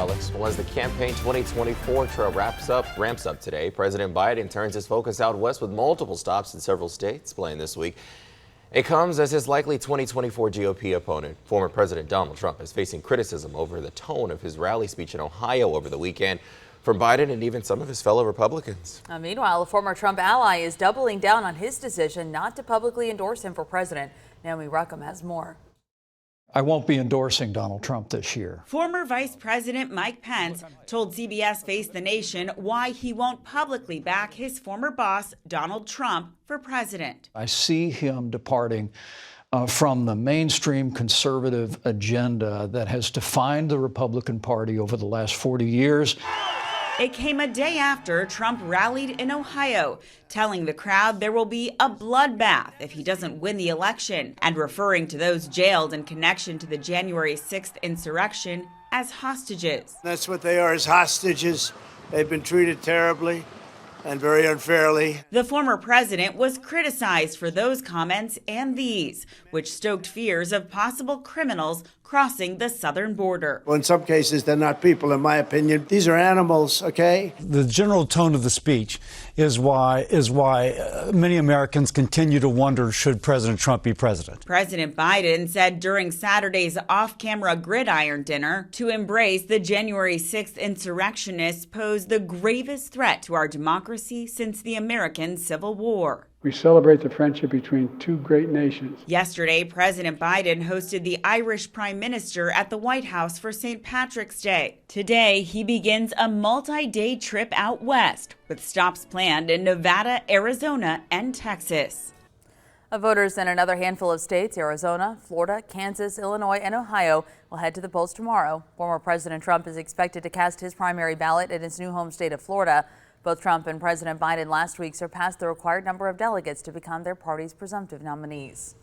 Alex, well, as the campaign 2024 trail ramps up today, President Biden turns his focus out west with multiple stops in several states playing this week. It comes as his likely 2024 GOP opponent, former President Donald Trump, is facing criticism over the tone of his rally speech in Ohio over the weekend from Biden and even some of his fellow Republicans. Meanwhile, a former Trump ally is doubling down on his decision not to publicly endorse him for president. Naomi Ruckham has more. I won't be endorsing Donald Trump this year. Former Vice President Mike Pence told CBS Face the Nation why he won't publicly back his former boss, Donald Trump, for president. I see him departing from the mainstream conservative agenda that has defined the Republican Party over the last 40 years. It came a day after Trump rallied in Ohio, telling the crowd there will be a bloodbath if he doesn't win the election, and referring to those jailed in connection to the January 6th insurrection as hostages. That's what they are, as hostages. They've been treated terribly and very unfairly. The former president was criticized for those comments and these, which stoked fears of possible criminals crossing the southern border. Well, in some cases, they're not people, in my opinion. These are animals, okay? The general tone of the speech is why many Americans continue to wonder, should President Trump be president? President Biden said during Saturday's off-camera gridiron dinner to embrace the January 6th insurrectionists pose the gravest threat to our democracy since the American Civil War. We celebrate the friendship between two great nations. Yesterday, President Biden hosted the Irish Prime Minister at the White House for St. Patrick's Day. Today, he begins a multi-day trip out west with stops planned in Nevada, Arizona, and Texas. Voters in another handful of states, Arizona, Florida, Kansas, Illinois, and Ohio, will head to the polls tomorrow. Former President Trump is expected to cast his primary ballot in his new home state of Florida. Both Trump and President Biden last week surpassed the required number of delegates to become their party's presumptive nominees.